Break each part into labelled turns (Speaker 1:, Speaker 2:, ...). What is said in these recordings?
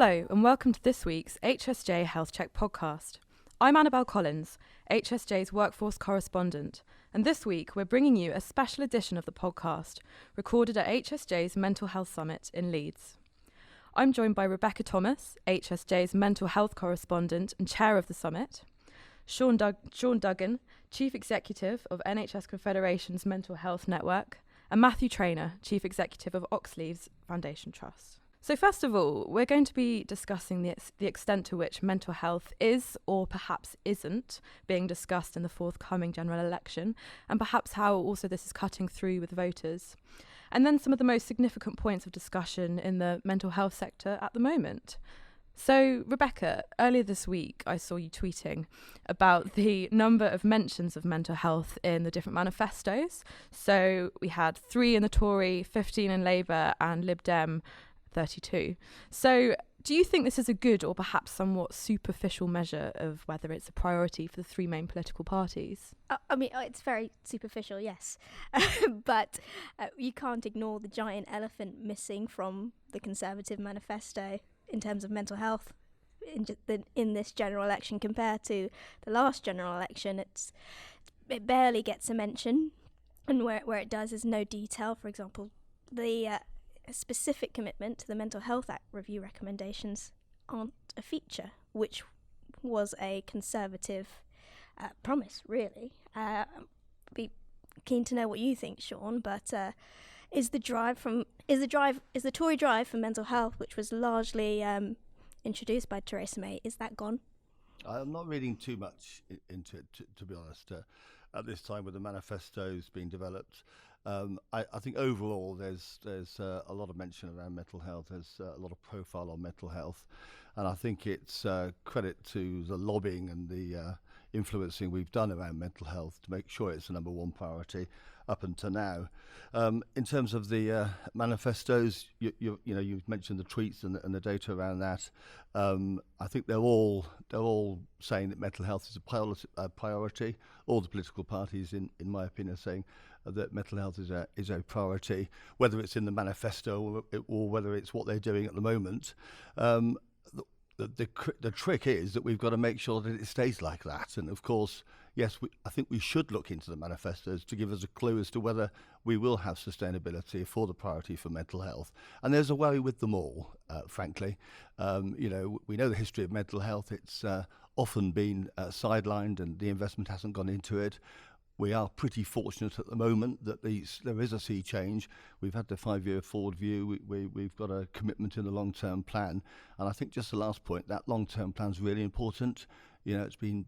Speaker 1: Hello and welcome to this week's HSJ Health Check Podcast. I'm Annabelle Collins, HSJ's workforce correspondent, and this week we're bringing you a special edition of the podcast recorded at HSJ's Mental Health Summit in Leeds. I'm joined by Rebecca Thomas, HSJ's mental health correspondent and chair of the summit, Sean Duggan, Chief Executive of NHS Confederation's Mental Health Network, and Matthew Trainer, Chief Executive of Oxleas Foundation Trust. So first of all, we're going to be discussing the extent to which mental health is, or perhaps isn't, being discussed in the forthcoming general election, and perhaps how also this is cutting through with voters. And then some of the most significant points of discussion in the mental health sector at the moment. So, Rebecca, earlier this week I saw you tweeting about the number of mentions of mental health in the different manifestos. So we had 3 in the Tory, 15 in Labour, and Lib Dem 32. So do you think this is a good or perhaps somewhat superficial measure of whether it's a priority for the 3 main political parties?
Speaker 2: It's very superficial, yes. But you can't ignore the giant elephant missing from the Conservative manifesto in terms of mental health in this general election compared to the last general election. It barely gets a mention, and where it does is no detail. For example, the specific commitment to the Mental Health Act review recommendations aren't a feature, which was a Conservative promise, really. Be keen to know what you think, Sean, but is the Tory drive for mental health, which was largely introduced by Theresa May, is that gone?
Speaker 3: I'm not reading too much into it, to be honest, at this time with the manifestos being developed. I think overall there's a lot of mention around mental health. There's a lot of profile on mental health, and I think it's credit to the lobbying and the influencing we've done around mental health to make sure it's the number one priority up until now. In terms of the manifestos, you've mentioned the tweets and the data around that. I think they're all saying that mental health is a priority. All the political parties, in my opinion, are saying that mental health is a priority, whether it's in the manifesto or whether it's what they're doing at the moment. The trick is that we've got to make sure that it stays like that. And of course, yes, I think we should look into the manifestos to give us a clue as to whether we will have sustainability for the priority for mental health. And there's a worry with them all, frankly. We know the history of mental health. It's often been sidelined and the investment hasn't gone into it. We are pretty fortunate at the moment that there is a sea change. We've had the 5-year forward view. We've got a commitment in the long-term plan. And I think just the last point, that long-term plan is really important. It's been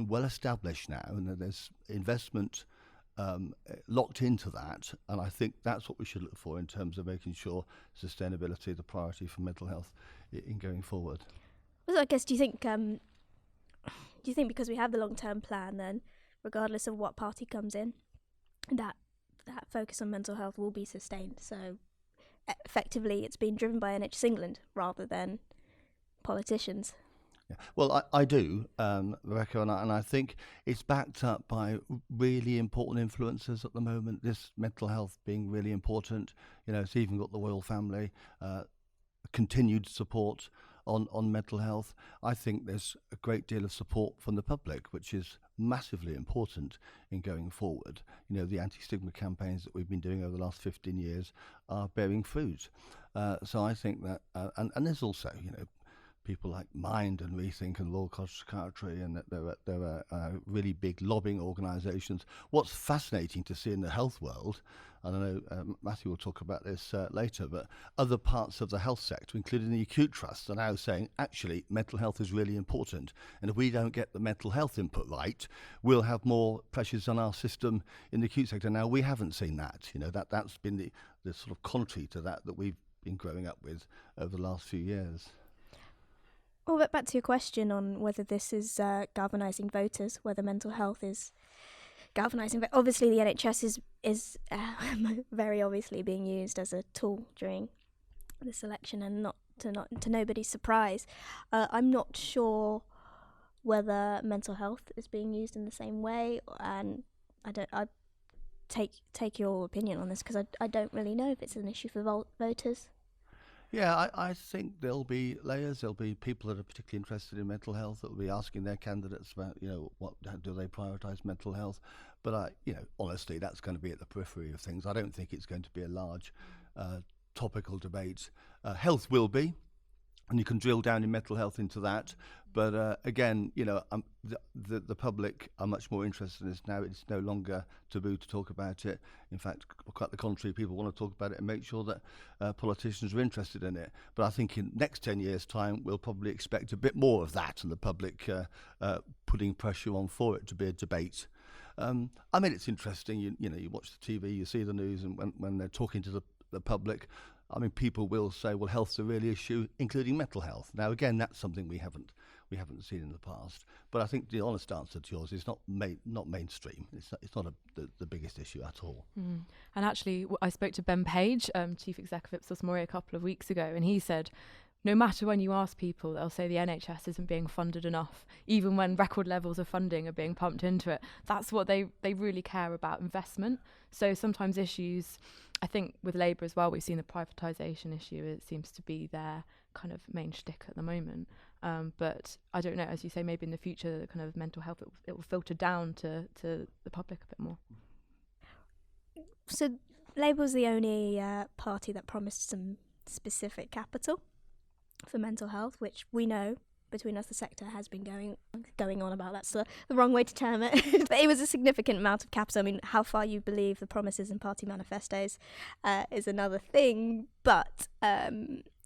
Speaker 3: well established now, and there's investment locked into that. And I think that's what we should look for in terms of making sure sustainability is the priority for mental health in going forward.
Speaker 2: Well, I guess, do you think because we have the long-term plan, then, regardless of what party comes in, that focus on mental health will be sustained? So effectively it's being driven by NHS England rather than politicians.
Speaker 3: Yeah. Well, I do, Rebecca, and I think it's backed up by really important influences at the moment, this mental health being really important. It's even got the royal family, continued support on mental health. I think there's a great deal of support from the public, which is massively important in going forward. The anti-stigma campaigns that we've been doing over the last 15 years are bearing fruit. So I think that, and there's also, people like Mind and Rethink and Royal College Psychiatry, and that there are really big lobbying organisations. What's fascinating to see in the health world, I don't know, Matthew will talk about this later, but other parts of the health sector, including the acute trusts, are now saying, actually, mental health is really important. And if we don't get the mental health input right, we'll have more pressures on our system in the acute sector. Now, we haven't seen that. That's been the sort of contrary to that we've been growing up with over the last few years.
Speaker 2: Well, but back to your question on whether this is galvanizing voters, whether mental health is galvanizing. Obviously, the NHS is very obviously being used as a tool during this election, and not to nobody's surprise. I'm not sure whether mental health is being used in the same way, and I take your opinion on this because I don't really know if it's an issue for voters.
Speaker 3: Yeah, I think there'll be layers. There'll be people that are particularly interested in mental health that will be asking their candidates about, how do they prioritise mental health? But honestly, that's going to be at the periphery of things. I don't think it's going to be a large topical debate. Health will be, and you can drill down in mental health into that. But again, the public are much more interested in this now. It's no longer taboo to talk about it. In fact, quite the contrary, people want to talk about it and make sure that politicians are interested in it. But I think in next 10 years' time, we'll probably expect a bit more of that, and the public putting pressure on for it to be a debate. It's interesting. You watch the TV, you see the news, and when they're talking to the public, people will say, well, health's a real issue, including mental health. Now, again, that's something we haven't seen in the past. But I think the honest answer to yours is not mainstream. It's not the biggest issue at all.
Speaker 1: Mm. And actually, I spoke to Ben Page, Chief Executive at Ipsos Mori, a couple of weeks ago, and he said, no matter when you ask people, they'll say the NHS isn't being funded enough, even when record levels of funding are being pumped into it. That's what they really care about, investment. So sometimes issues, I think with Labour as well, we've seen the privatisation issue. It seems to be their kind of main shtick at the moment. But I don't know, as you say, maybe in the future, the kind of mental health, it will filter down to the public a bit more.
Speaker 2: So Labour was the only party that promised some specific capital for mental health, which we know between us the sector has been going on about. That's the wrong way to term it. But it was a significant amount of capital. How far you believe the promises in party manifestos is another thing. But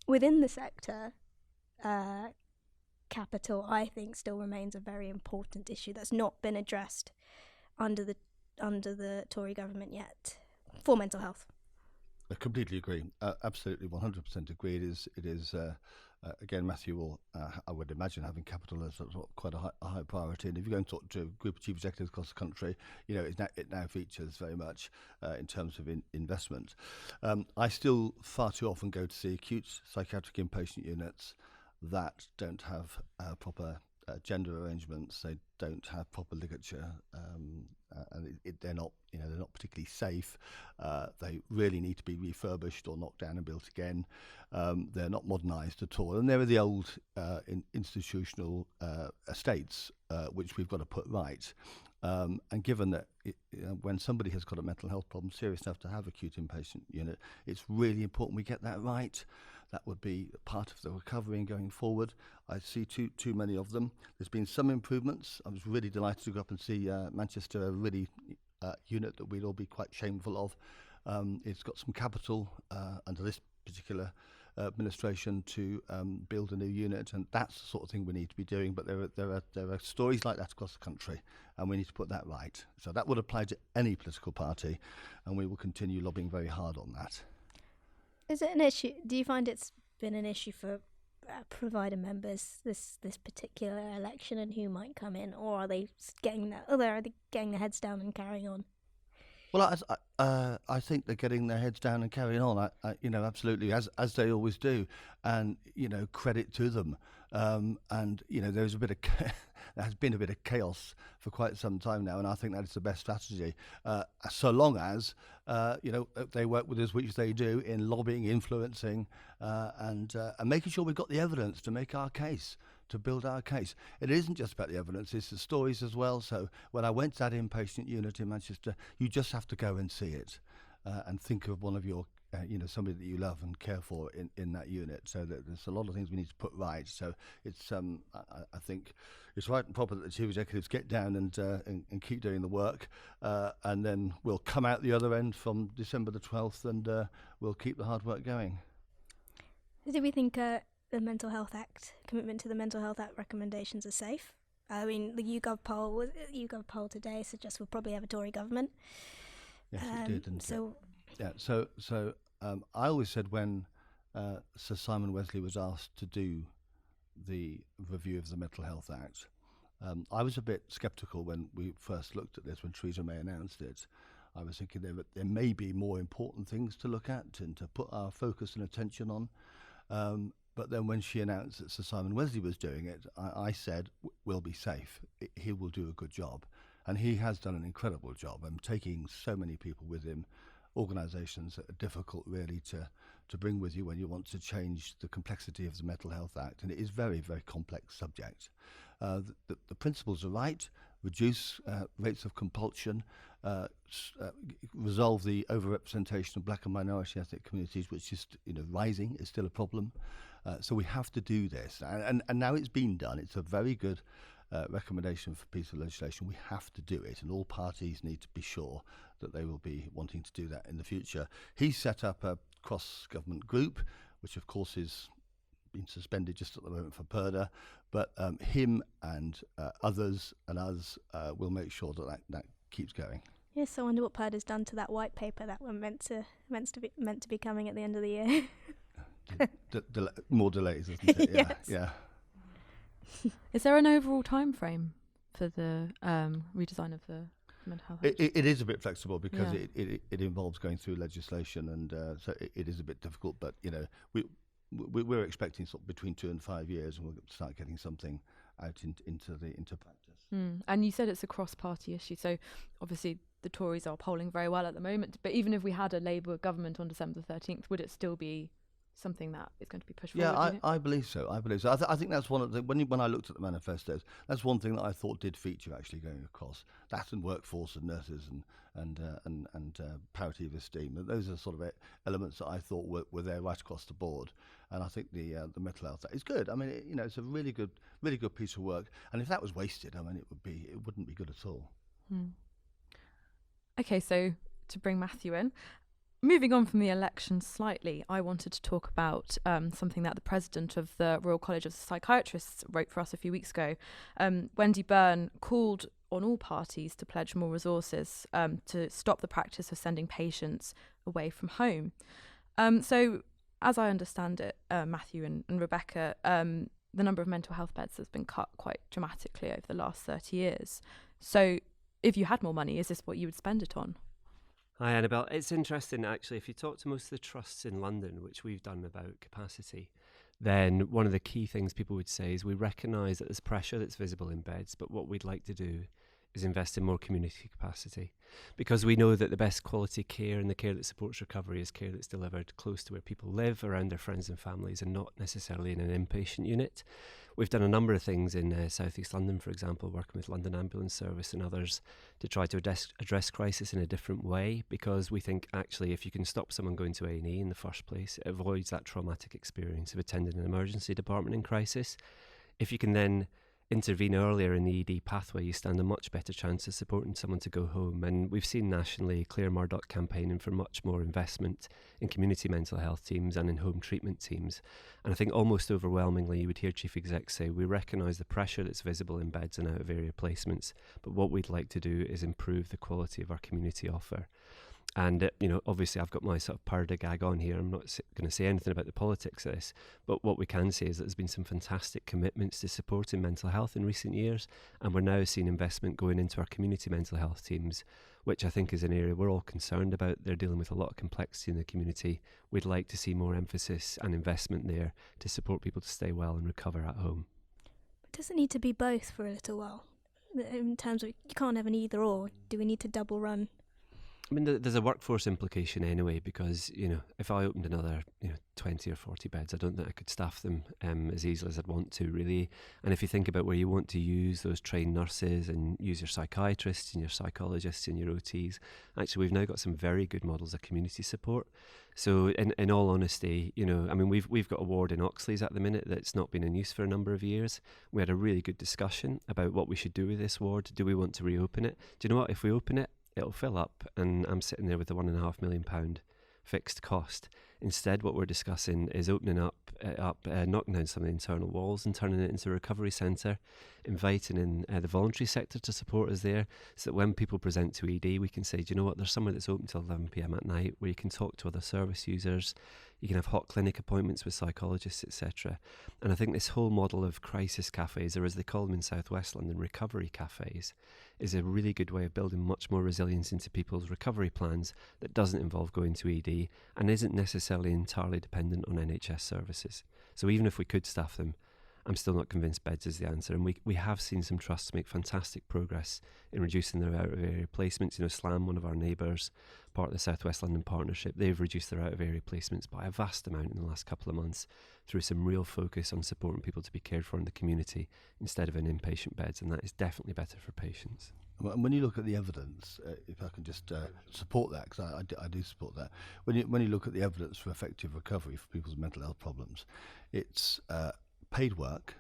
Speaker 2: within the sector, capital, I think, still remains a very important issue that's not been addressed under the Tory government yet for mental health.
Speaker 3: I completely agree. Absolutely, 100% agree. It is. Again, Matthew will, I would imagine, having capital as quite a high priority. And if you go and talk to a group of chief executives across the country, it now features very much in terms of investment. I still far too often go to see acute psychiatric inpatient units that don't have proper gender arrangements. They don't have proper ligature, and they're not particularly safe. They really need to be refurbished or knocked down and built again. They're not modernised at all, and they're the old institutional estates which we've got to put right. And given that when somebody has got a mental health problem serious enough to have acute inpatient unit, it's really important we get that right. That would be part of the recovery and going forward. I see too many of them. There's been some improvements. I was really delighted to go up and see Manchester, a really unit that we'd all be quite shameful of. It's got some capital under this particular administration to build a new unit, and that's the sort of thing we need to be doing. But there are stories like that across the country, and we need to put that right. So that would apply to any political party, and we will continue lobbying very hard on that.
Speaker 2: Is it an issue? Do you find it's been an issue for provider members this particular election and who might come in, or are they getting their heads down and carrying on?
Speaker 3: Well, I think they're getting their heads down and carrying on. Absolutely, as they always do, and credit to them. There's there has been a bit of chaos for quite some time now, and I think that is the best strategy. So long as they work with us, which they do, in lobbying, influencing, and making sure we've got the evidence to make our case, to build our case. It isn't just about the evidence, it's the stories as well. So when I went to that inpatient unit in Manchester, you just have to go and see it and think of one of your somebody that you love and care for in that unit. So that there's a lot of things we need to put right. So it's I think it's right and proper that the chief executives get down and keep doing the work, and then we'll come out the other end from December the 12th, and we'll keep the hard work going.
Speaker 2: Do we think the Mental Health Act, commitment to the Mental Health Act recommendations are safe? The YouGov poll today suggests we'll probably have a Tory government.
Speaker 3: Yes, it did. And so I always said when Sir Simon Wesley was asked to do the review of the Mental Health Act, I was a bit sceptical when we first looked at this, when Theresa May announced it. I was thinking there may be more important things to look at and to put our focus and attention on. But then when she announced that Sir Simon Wesley was doing it, I said, we'll be safe. He will do a good job. And he has done an incredible job. I'm taking so many people with him organisations that are difficult really to bring with you when you want to change the complexity of the Mental Health Act, and it is very, very complex subject. The principles are right: reduce rates of compulsion, resolve the overrepresentation of black and minority ethnic communities, which is rising, is still a problem. So we have to do this, and now it's been done. It's a very good recommendation for piece of legislation. We have to do it, and all parties need to be sure that they will be wanting to do that in the future. He set up a cross-government group, which of course is been suspended just at the moment for PERDA, but him and others and us will make sure that keeps going.
Speaker 2: Yes, I wonder what PERDA's done to that white paper that were meant to be coming at the end of the year.
Speaker 3: More delays, isn't it?
Speaker 2: Yes.
Speaker 3: Yeah.
Speaker 1: Is there an overall time frame for the redesign of the mental health?
Speaker 3: It is a bit flexible because it involves going through legislation, and so it is a bit difficult. But we're expecting sort of between 2 and 5 years, and we'll start getting something out into practice.
Speaker 1: And you said it's a cross-party issue, so obviously the Tories are polling very well at the moment. But even if we had a Labour government on December the 13th, would it still be something that is going to be pushed forward?
Speaker 3: Yeah, I believe so. I think that's one of the when I looked at the manifestos, that's one thing that I thought did feature actually going across. That and workforce and nurses and parity of esteem. Those are sort of elements that I thought were there right across the board. And I think the mental health is good. I mean, it's a really good piece of work. And if that was wasted, I mean, it wouldn't be good at all.
Speaker 1: Okay, so to bring Matthew in. Moving on from the election slightly, I wanted to talk about something that the president of the Royal College of Psychiatrists wrote for us a few weeks ago. Wendy Byrne called on all parties to pledge more resources to stop the practice of sending patients away from home. So, as I understand it, Matthew and Rebecca, the number of mental health beds has been cut quite dramatically over the last 30 years. So, if you had more money, is this what you would spend it on?
Speaker 4: Hi Annabelle. It's interesting actually, if you talk to most of the trusts in London, which we've done about capacity, then one of the key things people would say is we recognise that there's pressure that's visible in beds, but what we'd like to do is invest in more community capacity, because we know that the best quality care and the care that supports recovery is care that's delivered close to where people live, around their friends and families, and not necessarily in an inpatient unit. We've done a number of things in South East London, for example, working with London Ambulance Service and others to try to address crisis in a different way, because we think actually if you can stop someone going to A&E in the first place, it avoids that traumatic experience of attending an emergency department in crisis. If you can then intervene earlier in the ED pathway, you stand a much better chance of supporting someone to go home. And we've seen nationally Claire Murdoch campaigning for much more investment in community mental health teams and in home treatment teams. And I think almost overwhelmingly you would hear chief execs say, we recognise the pressure that's visible in beds and out of area placements, but what we'd like to do is improve the quality of our community offer. And, obviously I've got my sort of PERDA gag on here. I'm not going to say anything about the politics of this, but what we can say is that there's been some fantastic commitments to supporting mental health in recent years, and we're now seeing investment going into our community mental health teams, which I think is an area we're all concerned about. They're dealing with a lot of complexity in the community. We'd like to see more emphasis and investment there to support people to stay well and recover at home.
Speaker 2: But does it need to be both for a little while? In terms of, you can't have an either or. Do we need to double run?
Speaker 4: I mean, there's a workforce implication anyway, because, if I opened another, 20 or 40 beds, I don't think I could staff them as easily as I'd want to, really. And if you think about where you want to use those trained nurses and use your psychiatrists and your psychologists and your OTs, actually, we've now got some very good models of community support. So in all honesty, we've got a ward in Oxleas at the minute that's not been in use for a number of years. We had a really good discussion about what we should do with this ward. Do we want to reopen it? Do you know what? If we open it, it'll fill up, and I'm sitting there with a £1.5 million fixed cost. Instead, what we're discussing is opening up, knocking down some of the internal walls and turning it into a recovery centre, inviting in the voluntary sector to support us there, so that when people present to ED, we can say, do you know what, there's somewhere that's open till 11 p.m. at night where you can talk to other service users, you can have hot clinic appointments with psychologists, etc. And I think this whole model of crisis cafes, or as they call them in South West London, recovery cafes, is a really good way of building much more resilience into people's recovery plans that doesn't involve going to ED and isn't necessarily entirely dependent on NHS services. So even if we could staff them, I'm still not convinced beds is the answer. And we have seen some trusts make fantastic progress in reducing their out-of-area placements. SLAM, one of our neighbours, part of the South West London Partnership, they've reduced their out-of-area placements by a vast amount in the last couple of months through some real focus on supporting people to be cared for in the community instead of in inpatient beds, and that is definitely better for patients.
Speaker 3: And when you look at the evidence, if I can just support that, because I do support that, when you look at the evidence for effective recovery for people's mental health problems, it's paid work,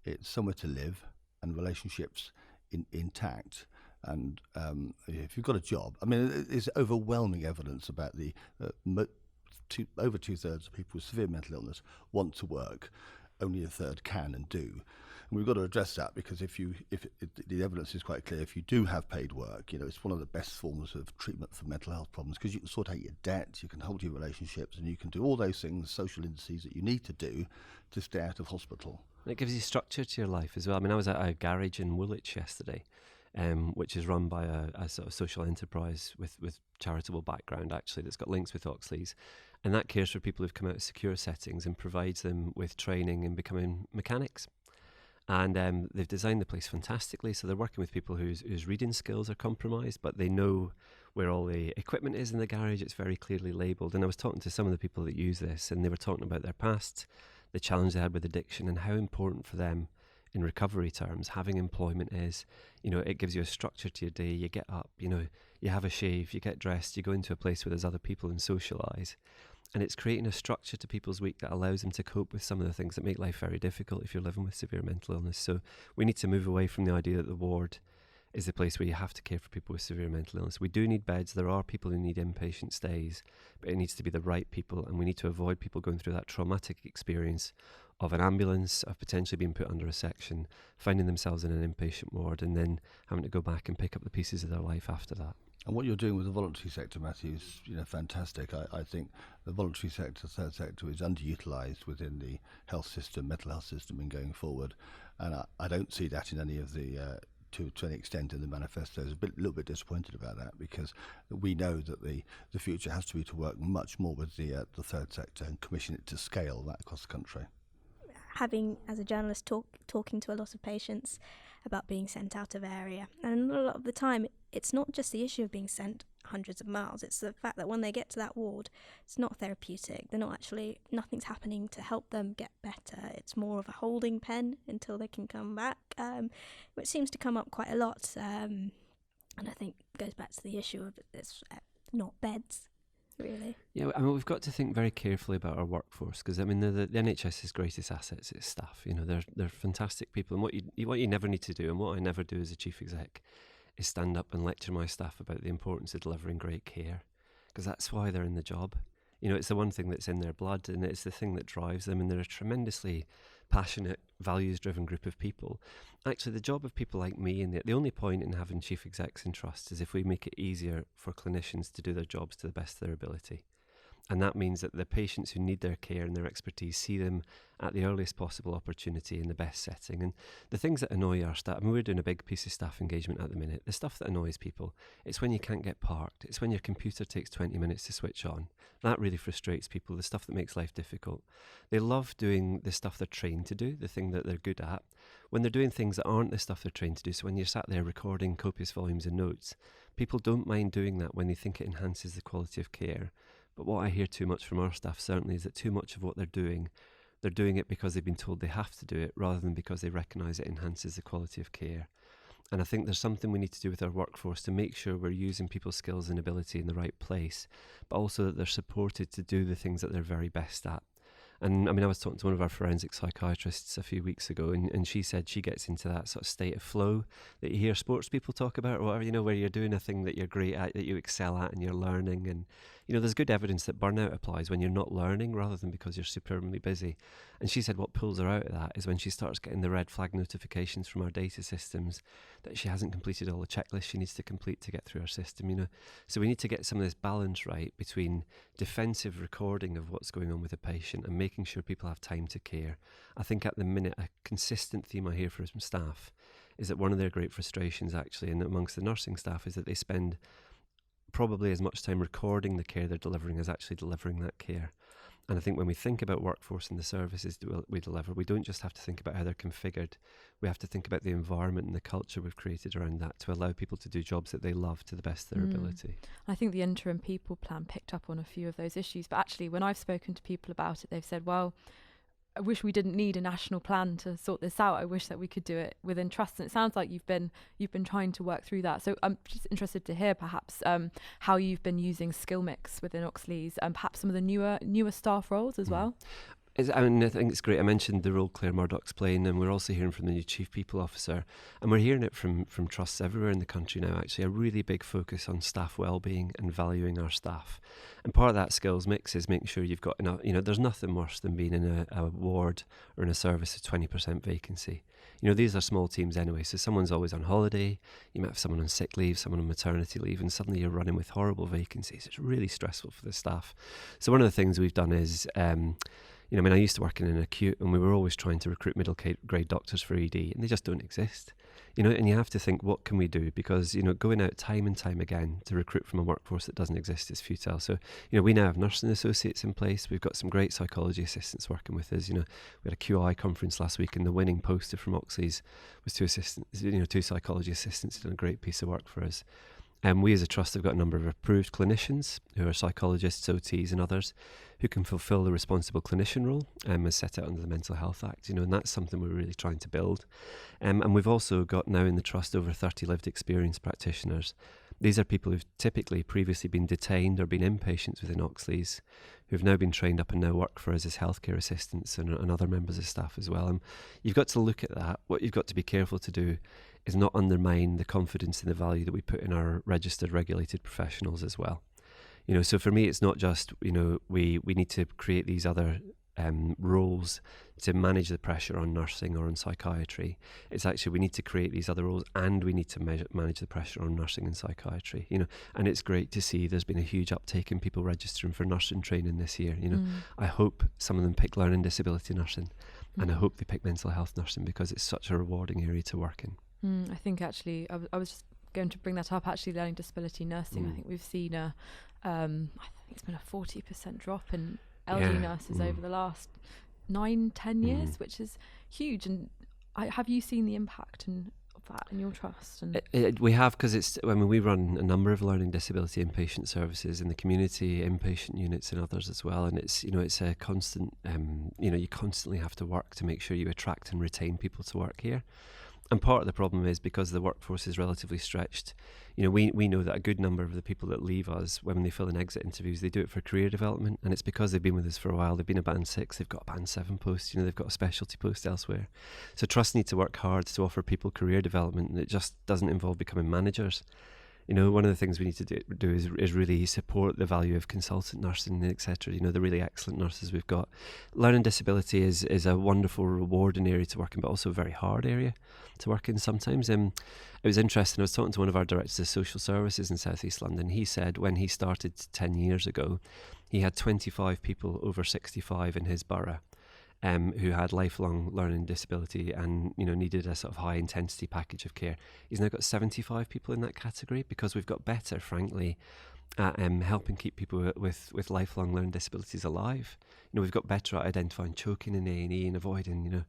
Speaker 3: it's somewhere to live, and relationships intact. And if you've got a job, I mean, there's overwhelming evidence about the over 2/3 of people with severe mental illness want to work. Only a third can and do. And we've got to address that, because if the evidence is quite clear, if you do have paid work, it's one of the best forms of treatment for mental health problems, because you can sort out your debt, you can hold your relationships, and you can do all those things, social indices that you need to do to stay out of hospital.
Speaker 4: And it gives you structure to your life as well. I mean, I was at a garage in Woolwich yesterday, which is run by a sort of social enterprise with charitable background, actually, that's got links with Oxleas. And that cares for people who've come out of secure settings and provides them with training in becoming mechanics. And they've designed the place fantastically. So they're working with people whose reading skills are compromised, but they know where all the equipment is in the garage. It's very clearly labelled. And I was talking to some of the people that use this, and they were talking about their past, the challenge they had with addiction, and how important for them in recovery terms having employment is. It gives you a structure to your day. You get up, you have a shave, you get dressed, you go into a place where there's other people and socialise. And it's creating a structure to people's week that allows them to cope with some of the things that make life very difficult if you're living with severe mental illness. So we need to move away from the idea that the ward is the place where you have to care for people with severe mental illness. We do need beds. There are people who need inpatient stays, but it needs to be the right people, and we need to avoid people going through that traumatic experience of an ambulance, of potentially being put under a section, finding themselves in an inpatient ward, and then having to go back and pick up the pieces of their life after that.
Speaker 3: And what you're doing with the voluntary sector, Matthew, is fantastic. I think the voluntary sector, third sector, is underutilised within the health system, mental health system, in going forward. And I don't see that in any of the, to any extent, in the manifesto. I was a little bit disappointed about that, because we know that the future has to be to work much more with the third sector and commission it to scale that across the country.
Speaker 2: Having, as a journalist, talking to a lot of patients about being sent out of area, and a lot of the time it's not just the issue of being sent hundreds of miles, it's the fact that when they get to that ward, it's not therapeutic. They're not actually, nothing's happening to help them get better. It's more of a holding pen until they can come back, which seems to come up quite a lot, and I think goes back to the issue of it's not beds, really.
Speaker 4: Yeah, I mean, we've got to think very carefully about our workforce, because I mean, the NHS's greatest assets is staff. They're fantastic people, and what you never need to do, and what I never do as a chief exec, is stand up and lecture my staff about the importance of delivering great care, because that's why they're in the job. It's the one thing that's in their blood, and it's the thing that drives them, and they're a tremendously passionate, values-driven group of people. Actually, the job of people like me, and the only point in having chief execs in trust is if we make it easier for clinicians to do their jobs to the best of their ability. And that means that the patients who need their care and their expertise see them at the earliest possible opportunity in the best setting. And the things that annoy our staff, I mean, we're doing a big piece of staff engagement at the minute. The stuff that annoys people, it's when you can't get parked. It's when your computer takes 20 minutes to switch on. That really frustrates people, the stuff that makes life difficult. They love doing the stuff they're trained to do, the thing that they're good at. When they're doing things that aren't the stuff they're trained to do, so when you're sat there recording copious volumes of notes, people don't mind doing that when they think it enhances the quality of care. But what I hear too much from our staff certainly is that too much of what they're doing it because they've been told they have to do it, rather than because they recognise it enhances the quality of care. And I think there's something we need to do with our workforce to make sure we're using people's skills and ability in the right place, but also that they're supported to do the things that they're very best at. And I mean, I was talking to one of our forensic psychiatrists a few weeks ago, and she said she gets into that sort of state of flow that you hear sports people talk about, or whatever, where you're doing a thing that you're great at, that you excel at, and you're learning. And, there's good evidence that burnout applies when you're not learning rather than because you're supremely busy. And she said what pulls her out of that is when she starts getting the red flag notifications from our data systems that she hasn't completed all the checklists she needs to complete to get through our system, So we need to get some of this balance right between defensive recording of what's going on with a patient and making sure people have time to care. I think at the minute, a consistent theme I hear from staff is that one of their great frustrations, actually, and amongst the nursing staff, is that they spend probably as much time recording the care they're delivering as actually delivering that care. And I think when we think about workforce and the services that we deliver, we don't just have to think about how they're configured. We have to think about the environment and the culture we've created around that to allow people to do jobs that they love to the best of their ability.
Speaker 1: I think the interim people plan picked up on a few of those issues. But actually, when I've spoken to people about it, they've said, well, I wish we didn't need a national plan to sort this out. I wish that we could do it within trust. And it sounds like you've been trying to work through that. So I'm just interested to hear perhaps how you've been using skill mix within Oxleas and perhaps some of the newer staff roles as well.
Speaker 4: I think it's great. I mentioned the role Claire Murdoch's playing, and we're also hearing from the new Chief People Officer, and we're hearing it from trusts everywhere in the country now, actually, a really big focus on staff wellbeing and valuing our staff. And part of that skills mix is making sure you've got enough, there's nothing worse than being in a ward or in a service of 20% vacancy. These are small teams anyway, so someone's always on holiday, you might have someone on sick leave, someone on maternity leave, and suddenly you're running with horrible vacancies. It's really stressful for the staff. So one of the things we've done is, I used to work in an acute, and we were always trying to recruit middle grade doctors for ED, and they just don't exist. And you have to think, what can we do? Because, going out time and time again to recruit from a workforce that doesn't exist is futile. So, we now have nursing associates in place. We've got some great psychology assistants working with us. We had a QI conference last week, and the winning poster from Oxleas was two psychology assistants who did a great piece of work for us. We as a trust have got a number of approved clinicians who are psychologists, OTs and others who can fulfil the responsible clinician role as set out under the Mental Health Act, and that's something we're really trying to build. And we've also got now in the trust over 30 lived experience practitioners. These are people who've typically previously been detained or been inpatients within Oxleas, who've now been trained up and now work for us as healthcare assistants and other members of staff as well. And you've got to look at that. What you've got to be careful to do is not undermine the confidence and the value that we put in our registered regulated professionals as well. So for me, it's not just, we need to create these other roles to manage the pressure on nursing or on psychiatry. It's actually, we need to create these other roles, and we need to manage the pressure on nursing and psychiatry, and it's great to see there's been a huge uptake in people registering for nursing training this year. I hope some of them pick learning disability nursing, and I hope they pick mental health nursing, because it's such a rewarding area to work in.
Speaker 1: I think actually, I was just going to bring that up, actually, learning disability nursing. I think we've seen I think it's been a 40% drop in LD nurses over the last 9-10 years, which is huge. And have you seen the impact of that in your trust? And
Speaker 4: we have, because we run a number of learning disability inpatient services in the community, inpatient units and others as well, and it's a constant, you constantly have to work to make sure you attract and retain people to work here. And part of the problem is because the workforce is relatively stretched. We know that a good number of the people that leave us, when they fill in exit interviews, they do it for career development, and it's because they've been with us for a while. They've been a band 6, they've got a band 7 post, they've got a specialty post elsewhere. So trusts need to work hard to offer people career development, and it just doesn't involve becoming managers. One of the things we need to do is really support the value of consultant nursing, etc. The really excellent nurses we've got. Learning disability is a wonderful, rewarding area to work in, but also a very hard area to work in sometimes. It was interesting. I was talking to one of our directors of social services in South East London. He said when he started 10 years ago, he had 25 people over 65 in his borough. Who had lifelong learning disability and needed a sort of high intensity package of care. He's now got 75 people in that category, because we've got better, frankly, at helping keep people with lifelong learning disabilities alive. We've got better at identifying choking in A&E and avoiding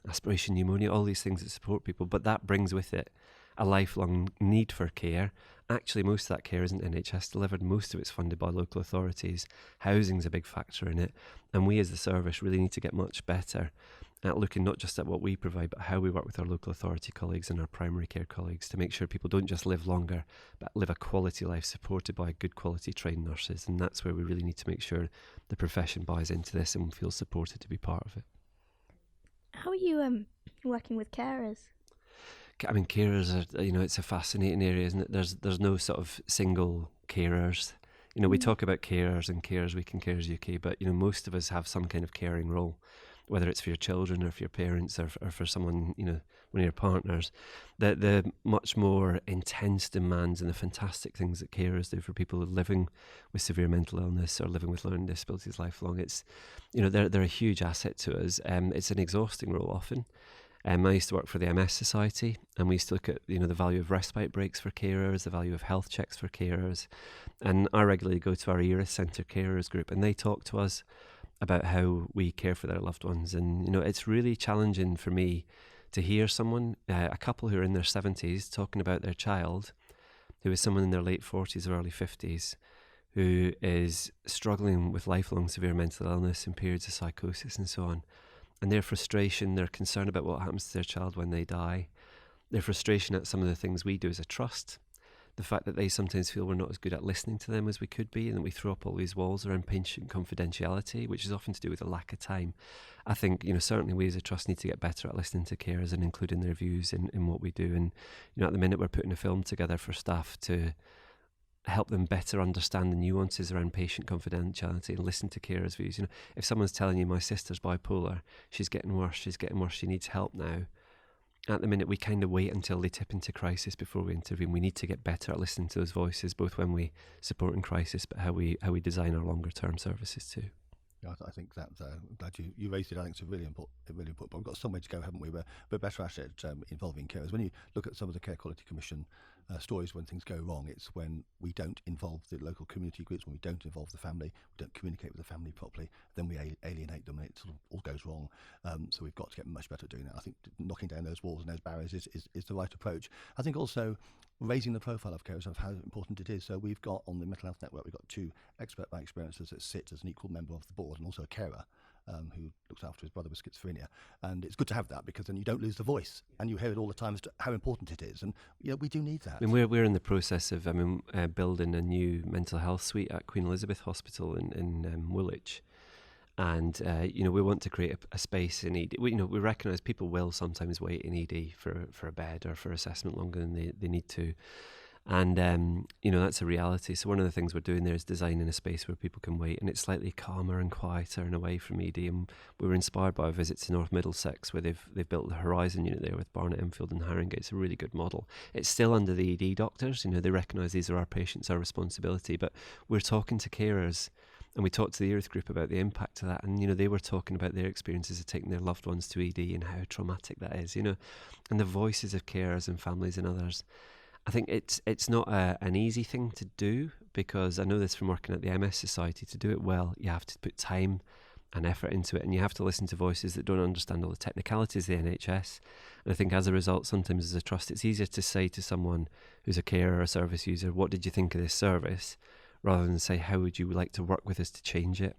Speaker 4: aspiration pneumonia, all these things that support people. But that brings with it a lifelong need for care. Actually, most of that care isn't NHS delivered. Most of it's funded by local authorities. Housing's a big factor in it. And we as the service really need to get much better at looking not just at what we provide, but how we work with our local authority colleagues and our primary care colleagues to make sure people don't just live longer, but live a quality life supported by good quality trained nurses. And that's where we really need to make sure the profession buys into this and feels supported to be part of it.
Speaker 2: How are you working with carers?
Speaker 4: Carers are, it's a fascinating area, isn't it? There's no sort of single carers. We talk about carers and Carers Week and Carers UK, but, most of us have some kind of caring role, whether it's for your children or for your parents or for someone, one of your partners. The much more intense demands and the fantastic things that carers do for people living with severe mental illness or living with learning disabilities lifelong, it's, they're a huge asset to us. It's an exhausting role often. I used to work for the MS Society, and we used to look at the value of respite breaks for carers, the value of health checks for carers, and I regularly go to our ERA Centre carers group, and they talk to us about how we care for their loved ones. And, you know, it's really challenging for me to hear someone, a couple who are in their 70s, talking about their child, who is someone in their late 40s or early 50s, who is struggling with lifelong severe mental illness and periods of psychosis and so on. And their frustration, their concern about what happens to their child when they die, their frustration at some of the things we do as a trust, the fact that they sometimes feel we're not as good at listening to them as we could be, and that we throw up all these walls around patient confidentiality, which is often to do with a lack of time. I think, you know, certainly we as a trust need to get better at listening to carers and including their views in what we do. And, you know, at the minute we're putting a film together for staff to help them better understand the nuances around patient confidentiality and listen to carers' views. You know, if someone's telling you my sister's bipolar, she's getting worse, she needs help now. At the minute, we kind of wait until they tip into crisis before we intervene. We need to get better at listening to those voices, both when we support in crisis, but how we design our longer term services too.
Speaker 3: Yeah, I think that I'm glad you raised it. I think it's really important. But we've got some way to go, haven't we? We're better at it involving carers. When you look at some of the Care Quality Commission stories, when things go wrong, it's when we don't involve the local community groups, when we don't involve the family, we don't communicate with the family properly, then we alienate them, and it sort of all goes wrong. So we've got to get much better at doing that. I think knocking down those walls and those barriers is the right approach. I think also raising the profile of carers, of how important it is. So we've got on the Mental Health Network, we've got 2 expert by experiences that sit as an equal member of the board, and also a carer who looks after his brother with schizophrenia. And it's good to have that, because then you don't lose the voice, and you hear it all the time as to how important it is. And you know, we do need that.
Speaker 4: I mean, we're in the process of building a new mental health suite at Queen Elizabeth Hospital in Woolwich. And, you know, we want to create a space in ED. We recognise people will sometimes wait in ED for a bed or for assessment longer than they need to. And, you know, that's a reality. So one of the things we're doing there is designing a space where people can wait, and it's slightly calmer and quieter and away from ED. And we were inspired by a visit to North Middlesex, where they've built the Horizon unit there with Barnet, Enfield and Haringey. It's a really good model. It's still under the ED doctors. You know, they recognise these are our patients, our responsibility. But we're talking to carers, and we talked to the Earth Group about the impact of that. And, you know, they were talking about their experiences of taking their loved ones to ED and how traumatic that is, you know, and the voices of carers and families and others. I think it's not an easy thing to do, because I know this from working at the MS Society. To do it well, you have to put time and effort into it, and you have to listen to voices that don't understand all the technicalities of the NHS. And I think as a result, sometimes as a trust, it's easier to say to someone who's a carer or a service user, what did you think of this service, rather than say, how would you like to work with us to change it?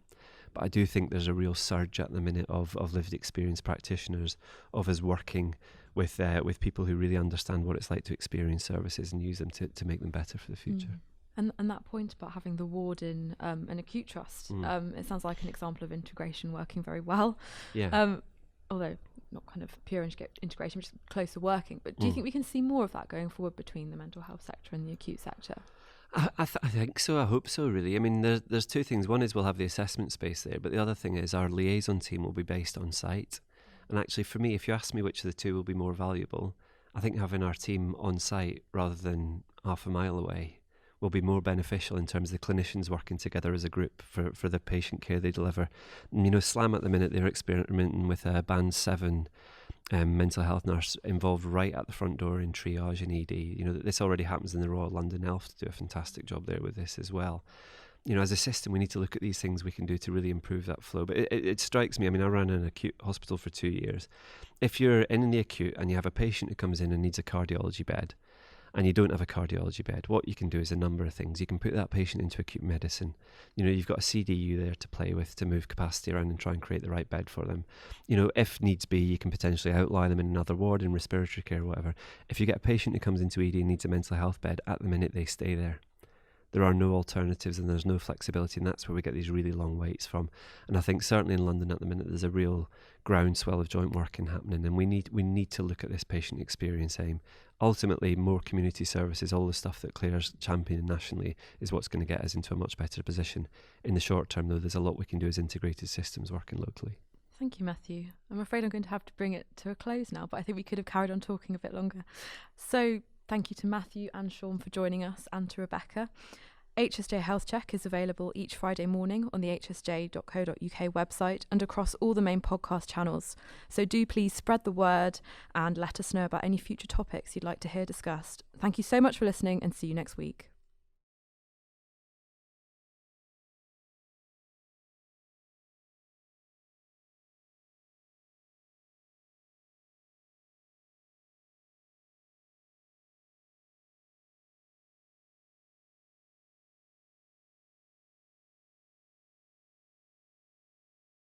Speaker 4: But I do think there's a real surge at the minute of lived experience practitioners, of us working with people who really understand what it's like to experience services and use them to make them better for the future.
Speaker 1: And that point about having the ward in an acute trust, it sounds like an example of integration working very well.
Speaker 4: Yeah.
Speaker 1: Although not kind of pure integration, just closer working. But do you think we can see more of that going forward between the mental health sector and the acute sector?
Speaker 4: I think so. I hope so, really. I mean, there's 2 things. One is we'll have the assessment space there, but the other thing is our liaison team will be based on site. And actually, for me, if you ask me which of the 2 will be more valuable, I think having our team on site rather than half a mile away will be more beneficial in terms of the clinicians working together as a group for the patient care they deliver. And, you know, SLAM at the minute, they're experimenting with a Band 7 mental health nurse involved right at the front door in triage and ED. You know, this already happens in the Royal London Health, do a fantastic job there with this as well. You know, as a system, we need to look at these things we can do to really improve that flow. But it strikes me, I mean, I ran an acute hospital for 2 years. If you're in the acute and you have a patient who comes in and needs a cardiology bed, and you don't have a cardiology bed, what you can do is a number of things. You can put that patient into acute medicine. You know, you've got a CDU there to play with to move capacity around and try and create the right bed for them. You know, if needs be, you can potentially outline them in another ward in respiratory care or whatever. If you get a patient who comes into ED and needs a mental health bed, at the minute they stay there. There are no alternatives and there's no flexibility, and that's where we get these really long waits from. And I think certainly in London at the minute there's a real groundswell of joint working happening, and we need to look at this patient experience aim. Ultimately, more community services, all the stuff that Claire's championing nationally, is what's going to get us into a much better position. In the short term, though, there's a lot we can do as integrated systems working locally.
Speaker 1: Thank you, Matthew. I'm afraid I'm going to have to bring it to a close now, but I think we could have carried on talking a bit longer. So thank you to Matthew and Sean for joining us, and to Rebecca. HSJ Health Check is available each Friday morning on the hsj.co.uk website and across all the main podcast channels. So do please spread the word and let us know about any future topics you'd like to hear discussed. Thank you so much for listening, and see you next week.